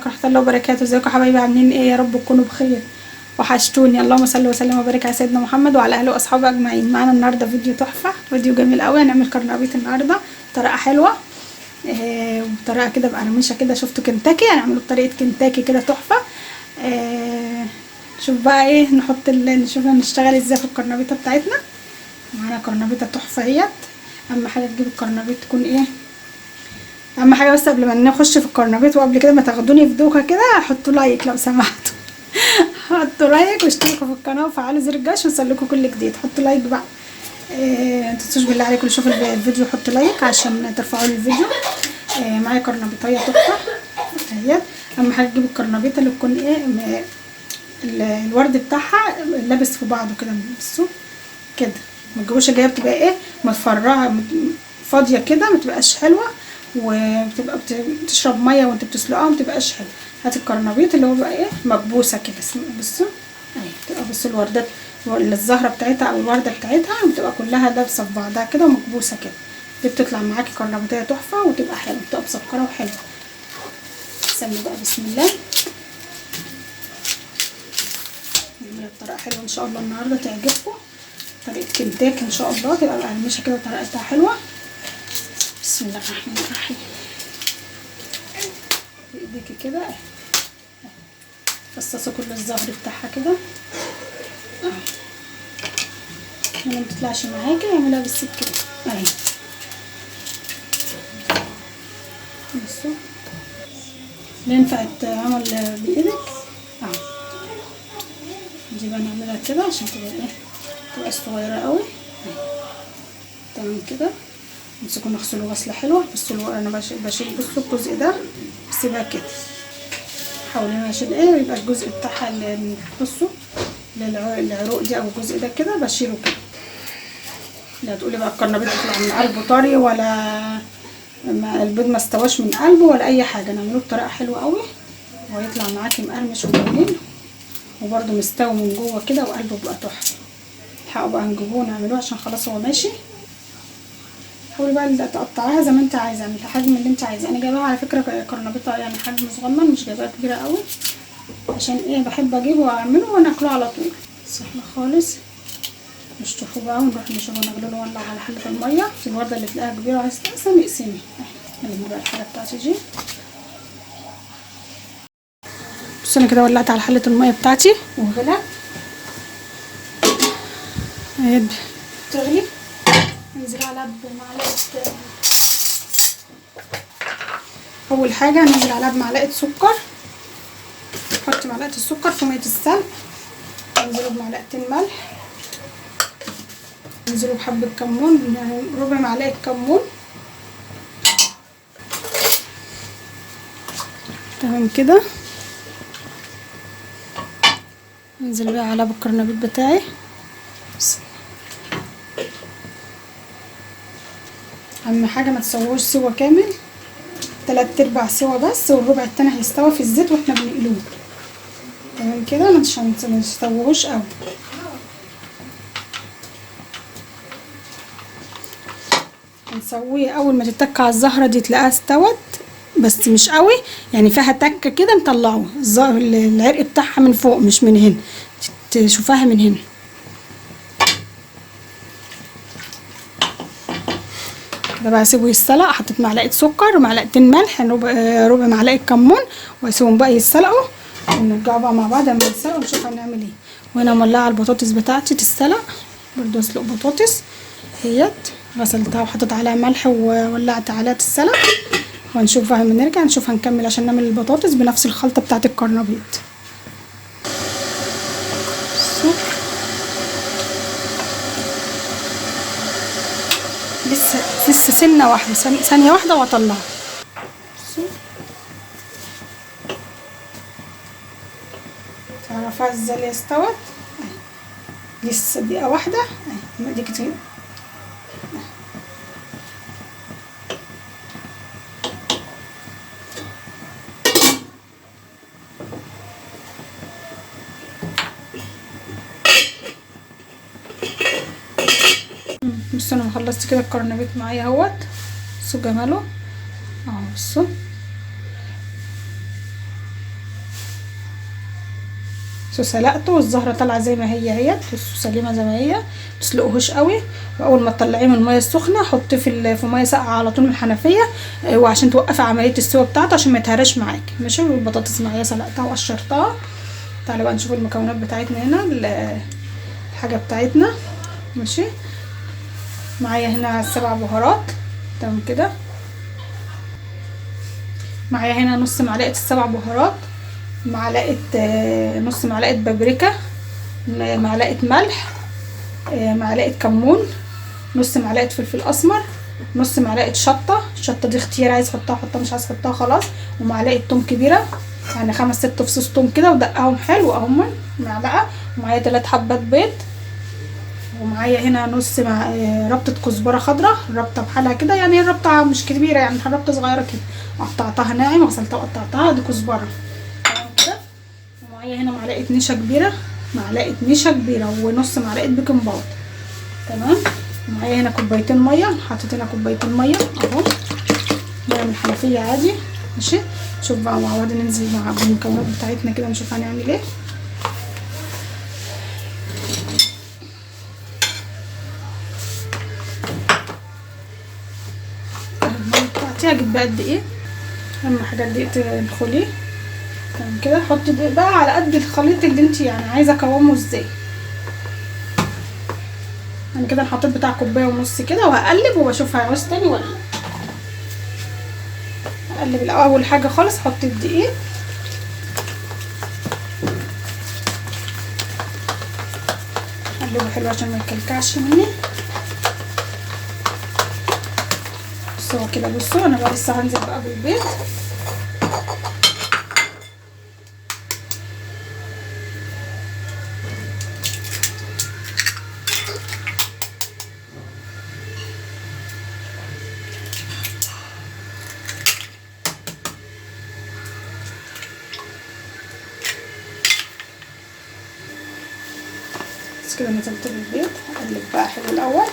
عليكم ورحمه الله وبركاته. ازيكم يا حبايبي، عاملين ايه؟ يا رب تكونوا بخير، وحشتوني. اللهم صل وسلم وبارك على سيدنا محمد وعلى اهله واصحابه اجمعين. معانا النهارده فيديو تحفه، فيديو جميل قوي. هنعمل كرنبيط النهارده بطريقه حلوه، وبطريقه كده بقرمشه كده. شفتوا كنتاكي؟ هنعمله بطريقه كنتاكي كده تحفه. شوف بقى ايه نحط نشوف هنشتغل ازاي في الكرنبيطه بتاعتنا. معانا كرنبيطه تحفه اهيت. اهم حاجه تجيب الكرنبيط تكون ايه، اهم حاجه بس قبل ما نخش في الكرنبيط وقبل كده ما تاخدوني في دوكه كده، حطوا لايك لو سمحتوا. حطوا لايك واشتركوا في القناه وفعلوا زر الجرس وصلكوا كل جديد. حطوا لايك بقى، ما تنسوش بالله عليكم اللي يشوف الفيديو حطوا لايك عشان ترفعوا لي الفيديو. معايا كرنبيطيه تحفه اهيت. اهم حاجه تجيب الكرنبيطه اللي تكون ايه الورد بتاعها لابس في بعضه كده. بصوا كده، ما تجيبوش جايه بتبقى ايه متفرعه فاضيه كده، ما تبقاش حلوه، وبتبقى بتشرب ميه وانت بتسلقها ما بتبقاش حلوه. هات الكرنبيط اللي هو بقى ايه مكبوسه كده. بصوا اهي بتبقى، بصوا الوردات الزهره بتاعتها او الورده بتاعتها بتبقى كلها لابسه في بعضها كده ومكبوسه كده. دي بتطلع معاكي كرنبيطيه تحفه وتبقى حلوه، بتبقى مسكره وحلوه. استنوا بقى، بسم الله. نعملها بطريقه حلوه ان شاء الله النهارده تعجبكم. طريقه كنتاكي ان شاء الله تبقى مقرمشه كده وطريقتها حلوه. بسم الله الرحمن الرحيم. بايديكي كده فصصوا كل الزهر بتاعها كده لما ما تطلعش معاكي اعملها بالسكينه اهي. بصوا ينفع تعمل بايدك اهو. دي بقى نعملها كده عشان تبقى ايه تبقى صغيره قوي تمام كده. امسكوا نغسلوا غسله حلوه. بصوا انا بشيل بصوا الجزء ده بسيبها كده، حاولي انا اشيل ايه يبقى الجزء بتاعها اللي بصوا العروق دي او الجزء ده كده بشيله كده. لا تقولي بقى الكرنبيط يطلع من قلبه طري ولا البيض ما استواش من قلبه ولا اي حاجه. نعمله بطريقه حلوه قوي وهيطلع معاكي مقرمش وجميل وبرده مستوي من جوه كده وقلبه بقى تحفه. الحقوا بقى نجيبوه ونعملوه عشان خلاص هو ماشي. حاولي بقى تقطعيها زي ما انت عايزه، من الحجم اللي انت عايزاه. انا جايباها على فكره كرنبيطه يعني حجم صغنن، مش جايباها كبيره قوي عشان ايه بحب اجيبه واعمله وناكله على طول سهله خالص. نشطفه بقى ونروح نشوفه نغليه ونولع على حله الميه. في الورده اللي تلاقيها كبيره وعايزه تقسم اقسمي. اهي بقى الحله بتاعتي دي. بصوا انا كده ولعت على حله الميه بتاعتي وغلت اهي بتغلي. انزل عليها بمعلقه، اول حاجه هننزل عليها بمعلقه سكر. حطي معلقه السكر في ميه السلق، انزلوا بمعلقتين ملح، انزلوا بحبه كمون يعني ربع معلقه كمون تمام كده. انزل بقى على الكرنبيط بتاعي. اهم حاجه ما تسووش سوا كامل، 3/4 سوا بس، والربع التاني هيستوى في الزيت واحنا بنقلوه تمام كده. ما تسووهوش قوي. هنسويه اول ما تتك على الزهره دي تلاقيها استوت بس مش قوي يعني، فيها تكه كده نطلعه العرق بتاعها من فوق مش من هنا، تشوفها من هنا كده. بقى اسيبه يتسلق. حطيت معلقه سكر ومعلقتين ملح، ربع معلقه كمون، واسيبهم بقى يتسلقوا ونرجعوا بقى مع بعض لما يتسلقوا نشوف هنعمل ايه. وانا مولعه البطاطس بتاعتي تتسلق برضو. اسلق بطاطس اهيت غسلتها وحطيت عليها ملح وولعت عليها تتسلق، وهنشوف بقى لما نرجع نشوف هنكمل عشان نعمل البطاطس بنفس الخلطه بتاعه الكرنبيط. لسه سنه واحده، ثانيه واحده واطلعها. تعرفها ازاي اللي استوت؟ لسه دقيقه واحده اهي دي كتير. بصوا انا خلصت كده الكرنبيط معايا اهوت. بصوا جماله اهو. بصوا سلقته والزهره طالعه زي ما هي سليمه زي ما هي. متسلقوهوش قوي، واول ما تطلعيه من الميه السخنه حطيه في ميه ساقعه على طول من الحنفيه، وعشان توقفي عمليه السوا بتاعته عشان ما يتهرش معاكي. ماشي. والبطاطس معايا سلقتها وقشرتها. تعالوا بقى نشوف المكونات بتاعتنا هنا، الحاجه بتاعتنا. ماشي. معايا هنا 7 بهارات. تمام كده. معايا هنا نص معلقه ال7 بهارات، نص معلقه بابريكا، معلقه ملح، معلقه كمون، نص معلقه فلفل اسمر، نص معلقه شطه. الشطه دي اختيار، عايز احطها احطها، مش عايز احطها خلاص. ومعلقه توم كبيره، يعني 5 6 فصوص توم كده ودقهم حلو اهم معلقه. ومعايا 3 حبات بيض. ومعايا هنا ربطه كزبره خضراء، ربطه بحالها كده، يعني الربطه مش كبيره، يعني ربطه صغيره كده، قطعتها ناعم، غسلتها وقطعتها. دي كزبره. تمام كده. ومعايا هنا معلقه نشا كبيره ونص معلقه بيكنج باودر. تمام. ومعايا هنا كوبايتين ميه، حطيت هنا كوبايتين ميه اهو، ميه من الحنفيه عادي. ماشي. شوف بقى مع بعض، ننزل مع المكونات بتاعتنا كده نشوف هنعمل ايه. الميه بتاعتي هجيب بقى قد ايه، اهم حاجه دقيقه الخليه. تمام كده. حطي دقيق بقى على قد الخليط اللي انت يعني عايزه اقومه ازاي. انا كده حطيت بتاع كوبايه ونص كده، وهقلب وبشوف هيعوز تاني ولا لا. اقلب الاول حاجه خالص، حطي الدقيق. اقلبه حلو عشان ما يكلكعش مني. بصوا كده، بصوا انا بقى لسه هنزل بقى بالبيض. بس كده نزلت بالبيض. اقلب بقى حلو الاول.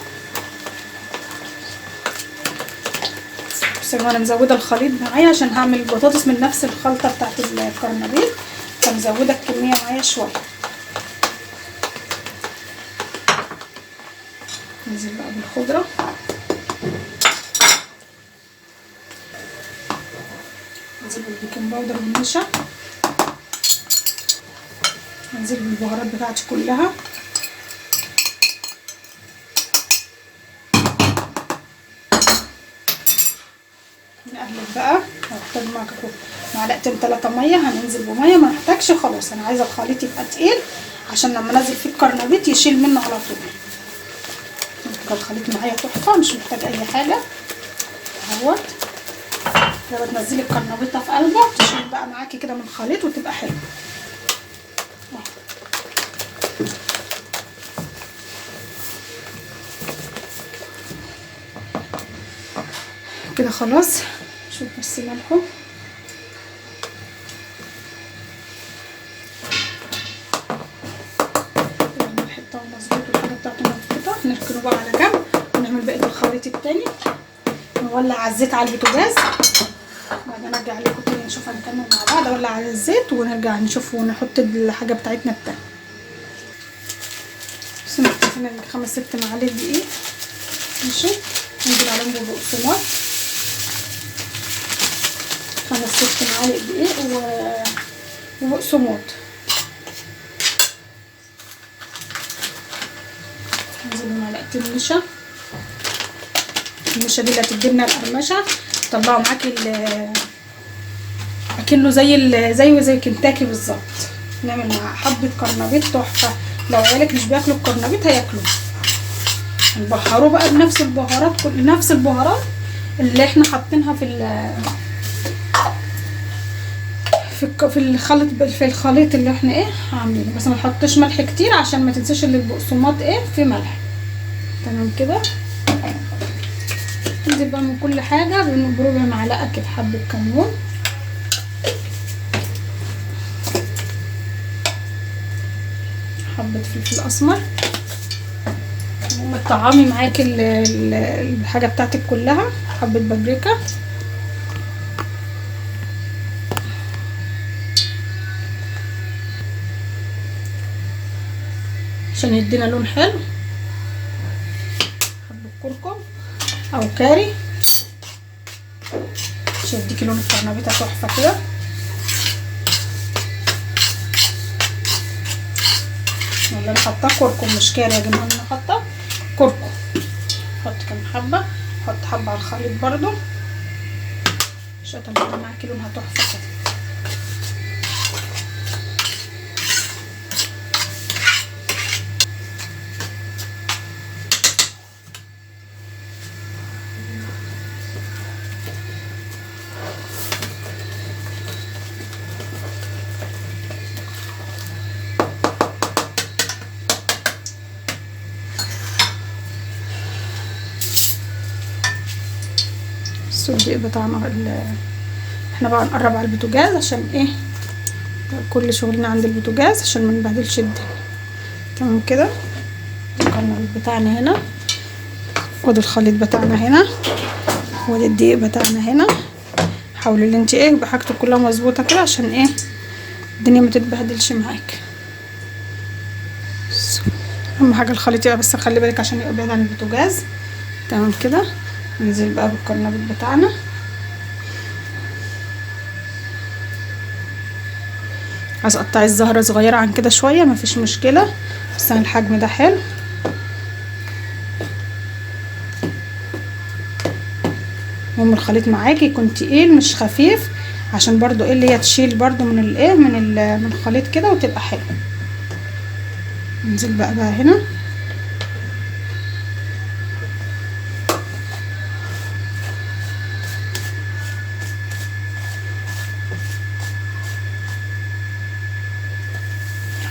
بس انا مزوده الخليط معايا عشان هعمل البطاطس من نفس الخلطه بتاعت الكرنبيط، فمزوده الكميه معايا شويه. ننزل بقى بالخضره. ننزل بالبيكنج باودر والنشا. ننزل بالبهارات بتاعتي كلها. نقلب بقى. هحتاج معلقتين 3 ميه، هننزل بميه، ما نحتاجش خلاص. انا عايزه الخليط يبقى تقيل عشان لما انزل فيه الكرنبيط يشيل منه على طول. يبقى الخليط معايا تحفه، مش محتاج اي حاجه اهوت. لما تنزلي الكرنبيطه في قلبه تشيل بقى معاكي كده من الخليط وتبقى حلوه. كده خلاص. شوف بس ملحه. الملح بتاعه مظبوط والحاجه بتاعته مظبوطه. نركنه بقى على جنب ونعمل بقيه الخليط التاني. نولع على الزيت على البوتاجاز، بعدين ارجع لكم تاني نشوف هنكمل مع بعض. اولع على الزيت ونرجع نشوف ونحط الحاجه بتاعتنا التانيه. بس نحط هنا 5 6 معالق دقيق. ماشي. ننزل عليهم ببقسماط 5 6 معالق دقيق وبقسماط. ننزل بمعلقتين نشا. النشا دي اللي هتدي لنا القرمشه، طلعوا معاكي اكنه زي كنتاكي بالظبط. نعمل مع حبه كرنبيط تحفه. لو عيالك مش بياكلوا الكرنبيط هياكلوه. نبهروه بقى بنفس البهارات، نفس البهارات اللي احنا حاطينها في الخليط اللي احنا عاملينه. بس ما نحطش ملح كتير عشان ما تنساش ان البقسماط في ملح. تمام كده. ننزل بقى من كل حاجه بربع معلقه كده حبه كمون، حبه فلفل اسمر، وطعامي معاكي الحاجه بتاعتك كلها، حبه بابريكا، عشان يدينا لون حلو. حبة كركم او كاري عشان يديكي لون الكرنبيطه تحفه كده. والله انا حاطه كركم مش كاري يا جماعه، انا حاطه كركم. حط كام حبه، حط حبه على الخليط برضو عشان تطلع معاكي لونها تحفه كده. الدقيق بتاعنا احنا بقى نقرب على البوتاجاز عشان ايه كل شغلنا عند البوتاجاز عشان ما نبهدلش الدنيا. تمام كده. القرنبيط بتاعنا هنا، وادي الخليط بتاعنا هنا، وادي الدقيق بتاعنا هنا. حاولي ان انت ايه بحاجتك كلها مظبوطه كده عشان ايه الدنيا ما تتبهدلش معاك. اهم حاجه الخليط يبقى، بس خلي بالك عشان يبقى بعيد عن البوتاجاز. تمام كده. ننزل بقى بالقرنبيط بتاعنا. عايز اقطعي الزهره صغيره عن كده شويه مفيش مشكله، بس انا الحجم ده حلو. المهم الخليط معاكي يكون تقيل مش خفيف، عشان برضو ايه اللي هي تشيل برضو من الايه من الخليط كده وتبقى حلو. ننزل بقى هنا.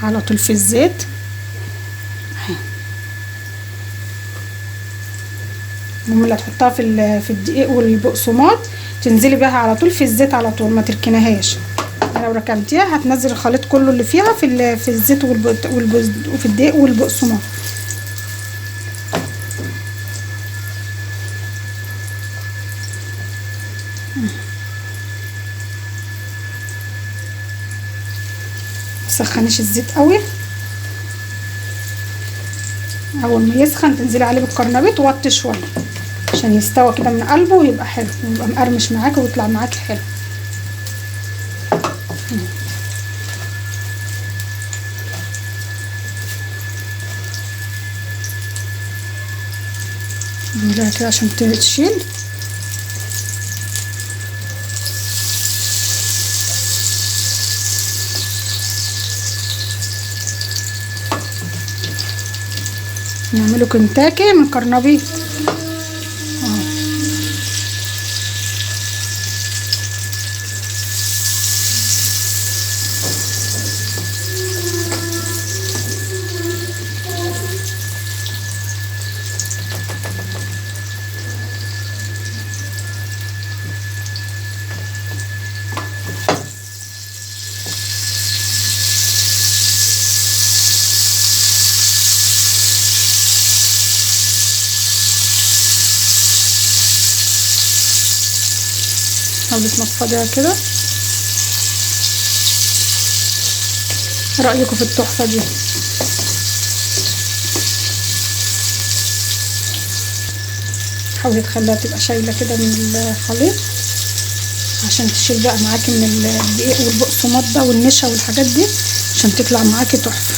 على طول في الزيت اهي. المهم اللي هتحطها في الدقيق والبقسماط تنزلي بيها على طول في الزيت على طول، ما تركنيهاش. لو ركنتيها هتنزل الخليط كله اللي فيها في الزيت وفي الدقيق والبقسماط. مسخنيش الزيت قوي. اول ما يسخن تنزلي عليه بالقرنبيط ووطي شويه عشان يستوى كده من قلبه ويبقى حلو ويبقى مقرمش معاكي ويطلع معاكي حلو. نعملها كده عشان تشيل. نعمله كنتاكي من قرنبيط. حاولي تنفضيها كده. رأيكم في التحفة دي؟ حاولي تخليها تبقى شايلة كده من الخليط عشان تشيل بقى معاكي من الدقيق والبقسماط ده والنشا والحاجات دي عشان تطلع معاكي تحفة.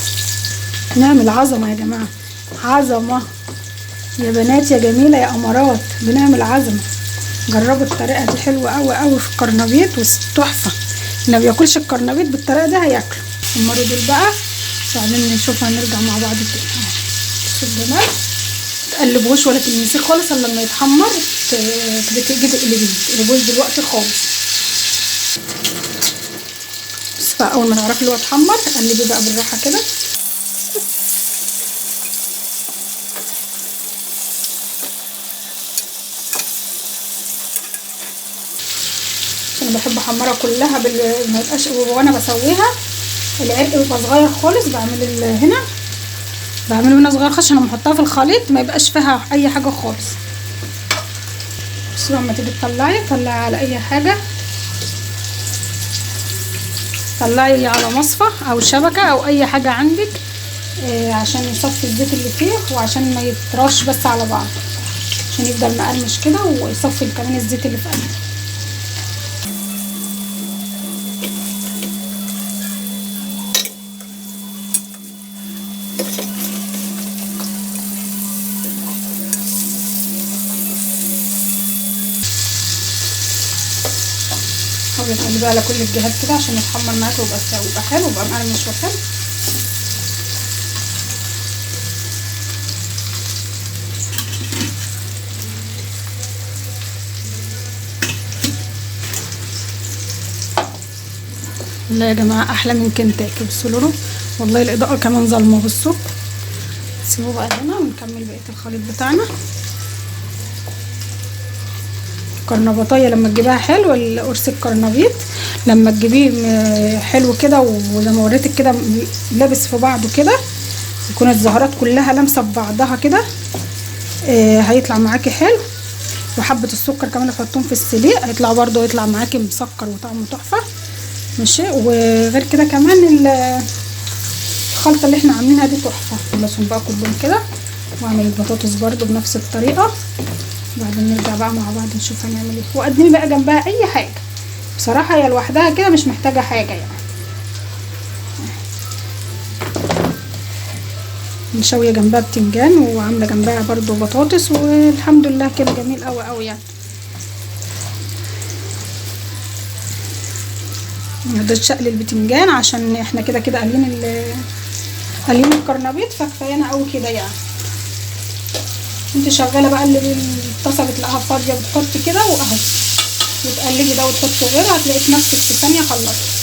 نعمل عظمة يا جماعة، عظمة يا بنات يا جميلة يا أمارات، بنعمل عظمة. جربوا الطريقه دي حلوه قوي قوي في القرنبيط وتحفه. اللي ما بياكلش القرنبيط بالطريقه دي هياكله. المره دول بقى بعدين نشوف هنرجع مع بعض تاني. شوف الجمال، متقلبوش ولا تلمسيه خالص الا لما يتحمر تيجي تقلبيه. متقلبوش دلوقتي خالص، بس اول ما تعرفي اللي هو اتحمر قلبيه بقى بالراحه كده. انا بحب احمرها كلها ما يبقاش وانا بسويها العرق بيبقى صغير خالص. بعمله هنا صغير خالص عشان لما احطها في الخليط ما يبقاش فيها اي حاجه خالص. بس لما تيجي طلعي على اي حاجه، طلعي على مصفى او شبكه او اي حاجه عندك عشان يصفي الزيت اللي فيه، وعشان ما يترش بس على بعض، عشان يفضل مقرمش كده ويصفي كمان الزيت اللي في قلبه. وبتقلبيه على كل الجهات كده عشان يتحمر معاك ويبقى حلو ويبقى مقرمش وحلو. والله يا جماعه احلى من كنتاكي. بصوا له والله الاضاءه كمان ظلمه. بصوا سيبوه بقى هنا ونكمل بقيه الخليط بتاعنا. الكرنبطايه لما تجيبها حلو، القرص الكرنبيط لما تجيبيه حلو كده وزي ما وريتك كده لابس في بعضه كده، يكون الزهرات كلها لامسه في بعضها كده، هيطلع معاكي حلو. وحبه السكر كمان احطهم في السليق هيطلع برده، يطلع معاكي مسكر وطعمه تحفه. ماشي. وغير كده كمان الخلطه اللي احنا عاملينها دي تحفه. خلصهم بقى كلهم كده، واعمل البطاطس برده بنفس الطريقه، وبعدين نرجع بقى مع بعض نشوف هنعمل ايه. وقدمي بقى جنبها اي حاجه، بصراحه هي لوحدها كده مش محتاجه حاجه يعني. مشويه جنبها بتنجان وعامله جنبها برده بطاطس، والحمد لله كده جميل قوي قوي يعني. مقدرتش اقلي البتنجان عشان احنا كده كده قالين الكرنبيط، فكفايانا قوي كده يعني. انت شغاله بقى اللي الطاسه بتلاقيها فاضيه بتحطي كده واهو، وتقلبي ده وتحطي غيره، هتلاقي في نفسك في ثانيه خلصتي.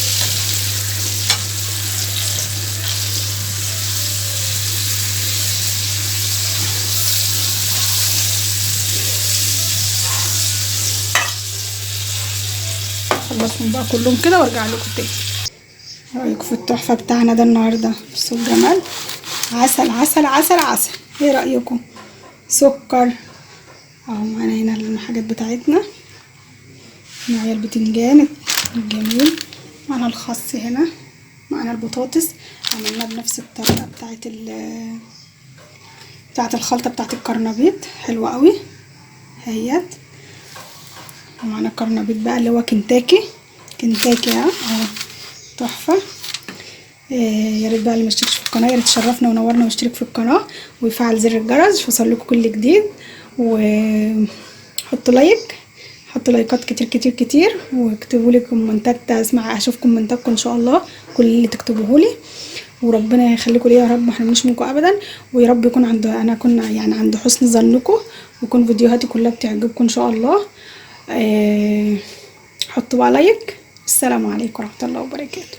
خلصهم بقى كلهم كده وارجع لكم تاني. رايكم في التحفه بتاعنا ده النهارده؟ بصوا الجمال، عسل عسل عسل عسل. ايه رايكم؟ سكر اهو معانا هنا الحاجات بتاعتنا، معايا البتنجان الجميل، معانا الخس هنا، معانا البطاطس عملناها بنفس الطريقه بتاعت الخلطه بتاعت الكرنبيط، حلوه قوي اهيت. ومعانا الكرنبيط بقى اللي هو كنتاكي اهو تحفه. يا ريت بقى اللي مشتركش في القناه يا ريت تشرفنا ونورنا واشترك في القناه ويفعل زر الجرس يوصل لكم كل جديد، وحطوا لايك، حطوا لايكات كتير كتير كتير، واكتبوا لي كومنتات، اشوف كومنتاتكم ان شاء الله كل اللي تكتبوه لي. وربنا يخليكم ليا يا رب، ما احرمناش منكم ابدا. ويا رب يكون عند حسن ظنكم، ويكون فيديوهاتي كلها بتعجبكم ان شاء الله. حطوا بقى لايك. السلام عليكم ورحمه الله وبركاته.